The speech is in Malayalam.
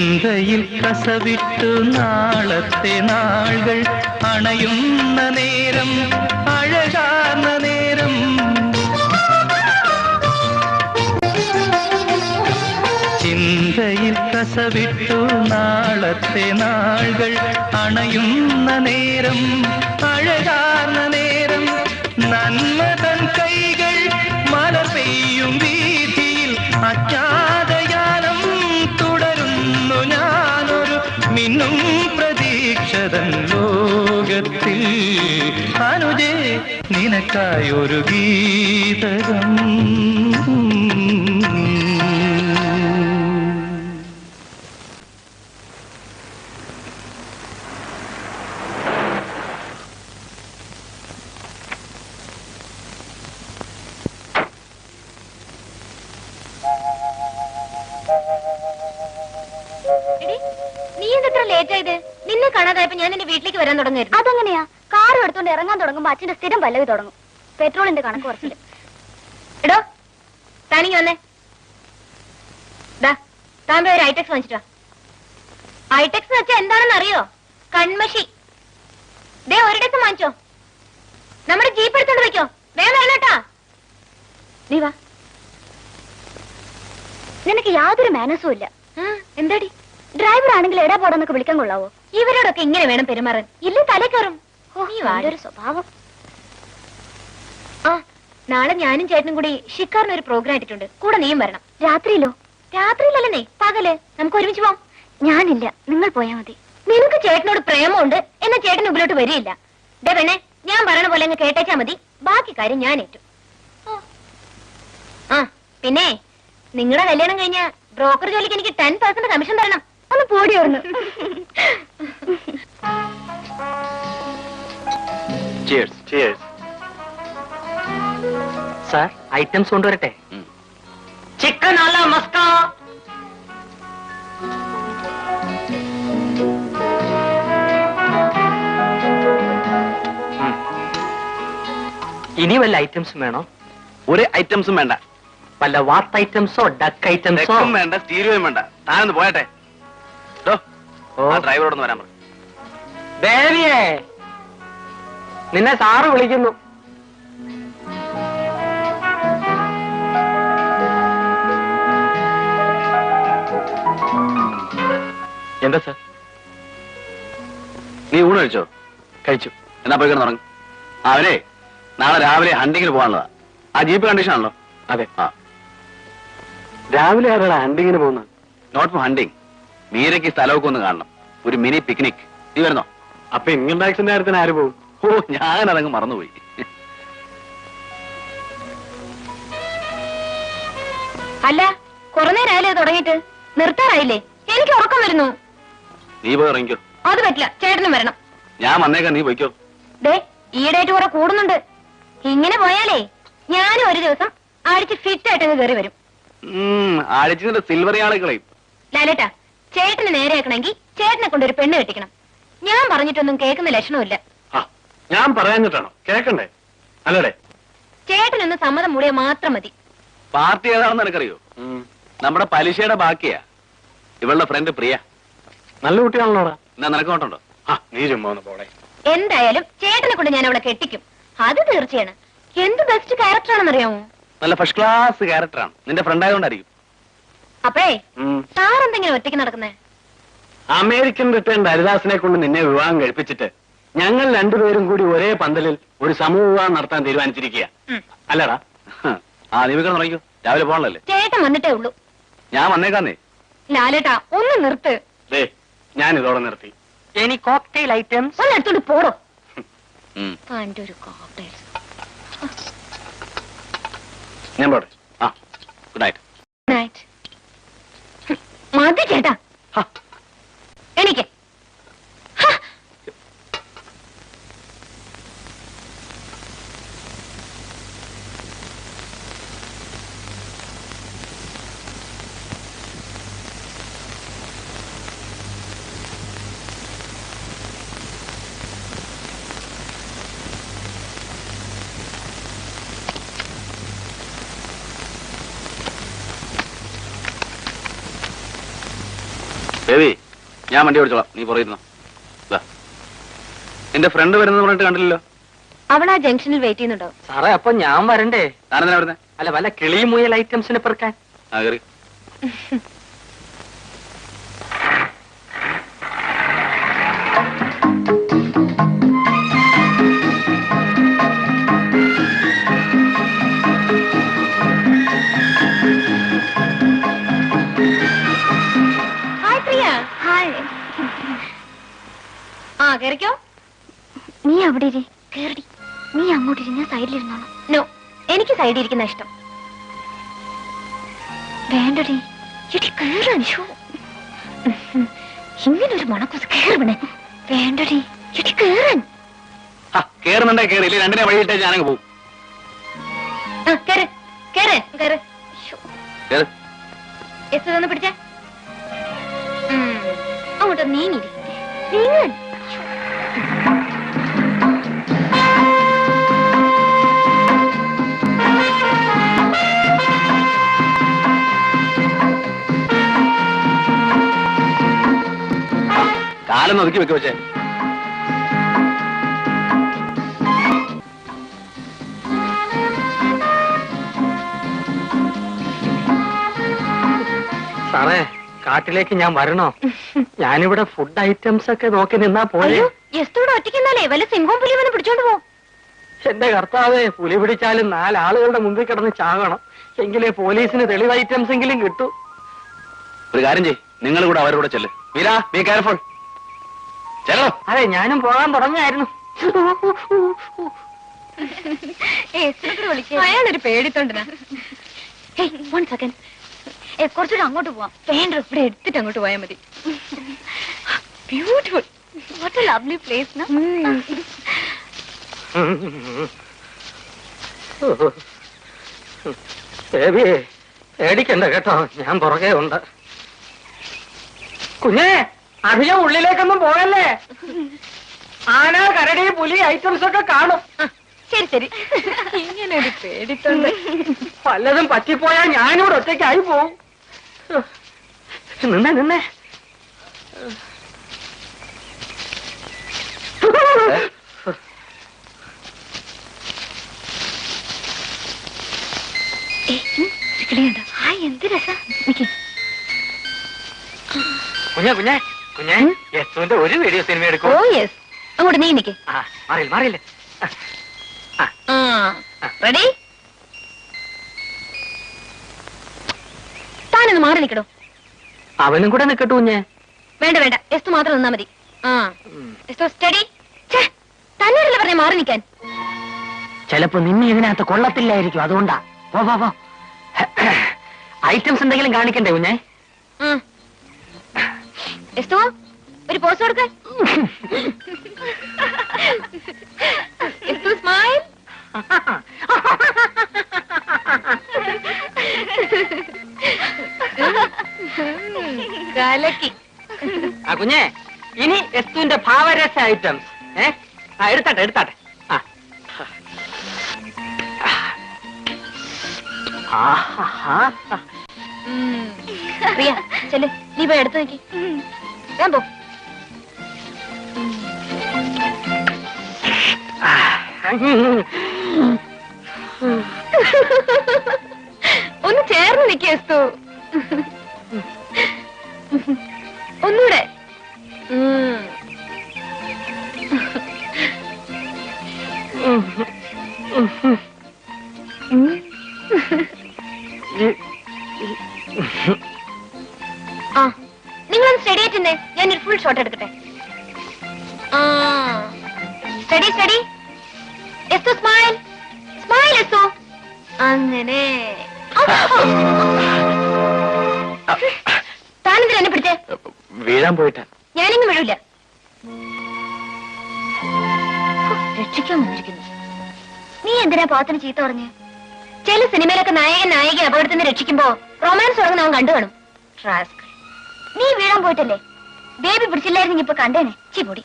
ചിന്തയിൽ കസവിട്ടു നാളത്തെ നാളുകൾ അണയുന്ന നേരം അഴകാർന്ന നേരം ചിന്തയിൽ കസവിട്ടു നാളത്തെ നാളുകൾ അണയുന്ന നേരം അഴകാർന്ന നേരം നന്മ തൻ കൈകൾ മലർ പെയ്യും വീതിയിൽ അജ്ഞാതയാനം തുടരുന്നു ഞാനൊരു മിന്നും പ്രതീക്ഷതൻ ലോകത്തിൽ അനുജേ നിനക്കായൊരു ഗീതകം നിന്നെ കാണാതായപ്പോ ഞാൻ എന്റെ വീട്ടിലേക്ക് വരാൻ തുടങ്ങായിരുന്നു. അതെങ്ങനെയാ? കാർ എടുത്തോണ്ട് ഇറങ്ങാൻ തുടങ്ങുമ്പോ അച്ഛന്റെ സ്ഥിരം പല്ലവി തുടങ്ങും. പെട്രോളിന്റെ കണക്ക് കുറച്ചില്ല. എടോ താനിങ്ങി വന്നേ. താൻ പോയി ഒരു ഐടെക്സ് വാങ്ങിച്ചിട്ടാ. ഐടെക്സ് വെച്ചാൽ എന്താണെന്ന് അറിയോ? കൺമഷി. ദേ ഒരിടത്തും വാങ്ങിച്ചോ. നമ്മുടെ ജീപ്പ് എടുത്തോണ്ട് വെക്കോ. വേഗം വരണേട്ടാ. നീ വാ. നിനക്ക് യാതൊരു മാനസും ഇല്ല. എന്താടി? ഡ്രൈവർ ആണെങ്കിൽ എടാ പോടാന്നൊക്കെ വിളിക്കാൻ കൊള്ളാവോ? ഇവരോടൊക്കെ ഇങ്ങനെ വേണം പെരുമാറാൻ. ഇല്ല തലേ കയറും. ഒരു സ്വഭാവം. ആ നാളെ ഞാനും ചേട്ടനും കൂടി ഷിക്കാറിന് ഒരു പ്രോഗ്രാം ഇട്ടിട്ടുണ്ട്. കൂടെ നീയും വരണം. രാത്രിയിലോ? രാത്രിയിലല്ലേ പകല്. നമുക്ക് ഒരുമിച്ച് പോവാം. ഞാനില്ല, നിങ്ങൾ പോയാ മതി. നിനക്ക് ചേട്ടനോട് പ്രേമമുണ്ട് എന്നാ ചേട്ടൻ മുമ്പിലോട്ട് വരികയില്ല. ദേ പെണ്ണെ, ഞാൻ പറയണ പോലെ അങ്ങ് കേട്ടേച്ചാ മതി. ബാക്കി കാര്യം ഞാൻ ഏറ്റു. ആ പിന്നെ നിങ്ങളുടെ കല്യാണം കഴിഞ്ഞ ബ്രോക്കർ ജോലിക്ക് എനിക്ക് 10% കമ്മീഷൻ തരണം. ഒന്ന് പോടി ഓർന്ന്. സാർ ഐറ്റംസ് കൊണ്ടുവരട്ടെ. ചിക്കൻ അല്ല മസ്ക. ഇനി വല്ല ഐറ്റംസും വേണോ? ഒരു ഐറ്റംസും വേണ്ട. വല്ല വാട്ട് ഐറ്റംസോ ഡക്ക് ഐറ്റംസോ വേണ്ട, സ്റ്റീരിയോയും വേണ്ട. താനൊന്ന് പോയട്ടെ. ഡ്രൈവറോടൊന്ന് വരാൻ പറഞ്ഞു. ദേവിയേ, നിന്നെ സാറ് വിളിക്കുന്നു. എന്താ സാർ? നീ ഊണ് കഴിച്ചോ? കഴിച്ചു. എന്നാ പോയി കിടന്നുറങ്ങും. അവനെ നാളെ രാവിലെ ഹണ്ടിങ്ങിന് പോകാനുള്ളതാ. ആ ജീപ്പ് കണ്ടീഷൻ ആണല്ലോ? അതെ. ആ രാവിലെ ആരാണ് ഹണ്ടിങ്ങിന് പോകുന്നത്? Not four hunting. മീരയ്ക്ക് സ്ഥലമൊക്കെ ഒന്ന് കാണണം. ഒരു മിനി പിക്നിക്. നീ വരുന്നോ? അപ്പൊ ഇൻകം ടാക്സിന്റെ കാര്യത്തിന് ആര് പോകും? ഓ, ഞാനതങ്ങ് മറന്നുപോയി. അല്ല, കുറെ നേരമായില്ലേ തുടങ്ങിയിട്ട്? നിർത്താറായില്ലേ? എനിക്ക് ഉറക്കം വരുന്നു. നീ പോയി ഇറങ്ങിക്കോ. അത് പറ്റില്ല, ചേട്ടനും വരണം. ഞാൻ വന്നേക്കാം, നീ പോയിക്കോ. ദേ ഈയിടെയായിട്ട് കുറെ കൂടുന്നുണ്ട്. ഇങ്ങനെ പോയാലേ ഞാനും ഒരു ദിവസം അടിച്ച് ഫിറ്റ് ആയിട്ട് കയറി വരും. ആഴ്ചന്റെ സിൽവർ ആളുകളെയും. ലാലേട്ടാ, ചേട്ടന് നേരെയാക്കണമെങ്കിൽ ചേട്ടനെ കൊണ്ടൊരു പെണ്ണ് കെട്ടിക്കണം. ഞാൻ പറഞ്ഞിട്ടൊന്നും കേൾക്കുന്ന ലക്ഷണമില്ല. ഞാൻ പറയാഞ്ഞിട്ടാണോ? കേക്കണ്ടേ? അല്ലടേ, ചേട്ടനൊന്ന് സമ്മതം മൂടിയാൽ മാത്രം മതി. പാർട്ടി ഏതാണെന്ന് എനിക്കറിയോ? നമ്മുടെ പലിശയുടെ ബാക്കിയാ. ഇവളുടെ ഫ്രണ്ട് പ്രിയ. നല്ല കുട്ടിയാണല്ലോടാ. എന്നാ നിനക്ക് നോട്ടുണ്ടോ? നീ ചുമ്മാ ഒന്ന് പോടെ. എന്തായാലും ചേട്ടനെ കൊണ്ട് ഞാൻ അവളെ കെട്ടിക്കും. അത് തീർച്ചയാണ്. എന്ത് ബെസ്റ്റ് ക്യാരക്ടറാണെന്നറിയാമോ? നല്ല ഫസ്റ്റ് ക്ലാസ് ക്യാരക്ടറാണ്. നിന്റെ ഫ്രണ്ട് ആയതുകൊണ്ടായിരിക്കും. അപ്പഴേ സാറെന്തെങ്കിലും ഒറ്റയ്ക്ക് നടക്കുന്നേ? അമേരിക്കൻ റിട്ടേൺ ഹരിദാസിനെ കൊണ്ട് നിന്നെ വിവാഹം കഴിപ്പിച്ചിട്ട് ഞങ്ങൾ രണ്ടുപേരും കൂടി ഒരേ പന്തലിൽ ഒരു സമൂഹ വിവാഹം നടത്താൻ തീരുമാനിച്ചിരിക്കുക. അല്ലടാ? നീ വെക്കാൻ തുടങ്ങിക്കോ. രാവിലെ പോകണല്ലേ? ചേട്ടൻ വന്നിട്ടേ ഉള്ളൂ. ഞാൻ വന്നേക്കാന്നേ. ലാലേട്ടാ, ഒന്ന് നിർത്ത്. ഞാൻ ഇതോടെ നിർത്തി. ഇനി കോക്ടെയിൽ ഐറ്റംസ് ഒന്ന് എടുത്തോണ്ട് പോടോ. ഉം. ഒരു കോക്ടെയിൽ. ഞാൻ പോട്ടെ. Good night. നൈറ്റ്. മതി ചേട്ടാ. എനിക്ക് ദേവി, ഞാൻ വണ്ടി ഓടിച്ചോളാം, നീ പുറയിരുന്നോ. എന്റെ ഫ്രണ്ട് വരുന്നത് പറഞ്ഞിട്ട് കണ്ടില്ലല്ലോ. അവൾ ആ ജംഗ്ഷനിൽ വെയിറ്റ് ചെയ്യുന്നുണ്ടോ? സാറേ, അപ്പൊ ഞാൻ വരണ്ടേ? താനെന്തിനാ വരുന്നേ? അല്ല, വല്ല കിളി മുയൽ ഐറ്റംസിനെ പെറുക്കാൻ. ആ കയറി. ഹായ് പ്രിയ. ഹായ്. ആ കേറിക്കോ. നീ അവിടെ കേറി. നീ അങ്ങോട്ടിരി, ഞാൻ സൈഡിലിരുന്നോളാം. നോ, എനിക്ക് സൈഡിൽ ഇരിക്കുന്ന ഇഷ്ടം. വേണ്ടടി, ഇടി കേറാൻ. ഇങ്ങനൊരു മണക്കൂസ് കേറണേ. വേണ്ടടി, ഇടി കേറാൻ. കേറുന്നുണ്ടേ കേറി, ഇല്ലേ രണ്ടിനെ വഴിയിട്ടേ ഞാനങ്ങ് പോകും. കേറ് കേറ് കേറ്. കേറ്. എസ് ഒന്ന് പിടിച്ചേ. അങ്ങോട്ട് നീങ്ങിരി. നീങ്ങാൻ. കാലം ഒതുക്കി വെക്ക് വെച്ചേ. സാറേ, കാട്ടിലേക്ക് ഞാൻ വരണോ? ഞാനിവിടെ ഫുഡ് ഐറ്റംസ് ഒക്കെ നോക്കി നിന്നാ പോലെ. എസ്തോടെ ഒറ്റയ്ക്കെന്നാലേ വല്ല സിംഹവും പുലിവനെ പിടിച്ചോണ്ട് പോ. എന്റെ കർത്താവേ, പുലി പിടിച്ചാലും 4 ആളുകളുടെ മുമ്പിൽ കിടന്ന് ചാകണം. എങ്കിലേ പോലീസിന് തെളിവ് ഐറ്റംസ് എങ്കിലും കിട്ടൂ. ഒരു കാര്യം ചെയ്യ്, നിങ്ങൾ കൂടെ അവരുടെ കൂടെ ചെല്ല്. വീരാ, ബി കെയർഫുൾ. ചെല്ലോ. അതെ, ഞാനും പോകാൻ തുടങ്ങായിരുന്നു. അയാളൊരു പേടിത്തൊണ്ടനാ. കുറച്ചുകൂടെ അങ്ങോട്ട് പോവാം. വേണ്ട, ഇവിടെ എടുത്തിട്ട് അങ്ങോട്ട് പോയാൽ മതി. Beautiful. What a lovely place. ബേബിയെ, പേടിക്കണ്ട കേട്ടോ, ഞാൻ പുറകെ ഉണ്ട്. കുഞ്ഞേ, അധികം ഉള്ളിലേക്കൊന്നും പോയല്ലേ. ആന, കരടി, പുലി ഐറ്റംസ് ഒക്കെ കാണും. ശരി ശരി. ഇങ്ങനെ ഒരു പേടിത്തൊണ്ട്. പലതും പറ്റിപ്പോയാൽ ഞാനിവിടെ ഒറ്റയ്ക്കായി പോവും. നിന്നേ നിന്നേ. എന്ത് രസം. കുഞ്ഞേ കുഞ്ഞേ കുഞ്ഞേ, യസുവിന്റെ ഒരു വീഡിയോ സിനിമ എടുക്കും. Oh yes. അങ്ങോട്ട് നീ നിക്ക്. മാറിയില്ല മാറിയില്ലേ. റെഡി? താനൊന്ന് മാറി നിൽക്കണോ? അവനും കൂടെ നിൽക്കട്ടു കുഞ്ഞേ. വേണ്ട വേണ്ട, എസ്തു മാത്രം നിന്നാ മതി. സ്റ്റഡി. തന്നോടല്ലേ പറഞ്ഞ മാറി നിൽക്കാൻ. ചിലപ്പോ നിന്നെ ഇതിനകത്ത് കൊള്ളത്തില്ലായിരിക്കും, അതുകൊണ്ടാ. പോ പോ പോ. ഐറ്റംസ് എന്തെങ്കിലും കാണിക്കണ്ടേ കുഞ്ഞേ? എസ്തു, ഒരു പോസ് കൊടുക്ക. എസ്തു സ്മൈൽ. കലക്കി. കുഞ്ഞേ, ഇനി എസ്തുവിന്റെ ഭാവരസ ഐറ്റംസ്. എടുത്താട്ടെ എടുത്താട്ടെ. പ്രിയ, ചെല്ല്, നീ പോയി എടുത്തു നോക്കി. ഞാൻ പോ. ഒന്ന് ചേർന്ന് നിൽക്കു. ഒന്നൂടെ. ആ, നിങ്ങളൊന്ന് സ്റ്റഡി ആയിട്ടേ, ഞാനൊരു ഫുൾ ഷോട്ട് എടുക്കട്ടെ. Steady steady. Esthu smile. Smile Esthu. അങ്ങനെ. താനെന്തിനാ എന്നെ പിടിച്ചേ? വീഴാൻ പോയിട്ടാ. ഞാനിങ്ങ് വീഴൂല. രക്ഷിക്കാൻ വന്നിരിക്കുന്നു. നീ എന്തിനാ പാത്തിന് ചീത്ത പറഞ്ഞ്? ചില സിനിമയിലൊക്കെ നായകൻ നായിക അപകടത്തിൽ നിന്ന് രക്ഷിക്കുമ്പോ റൊമാൻസ് തുടങ്ങുന്ന അവൻ കണ്ടു കാണും. നീ വീഴാൻ പോയിട്ടല്ലേ? ബേബി പിടിച്ചില്ലായിരുന്നു, ഇപ്പൊ കണ്ടേനെ. ചീ പൊടി.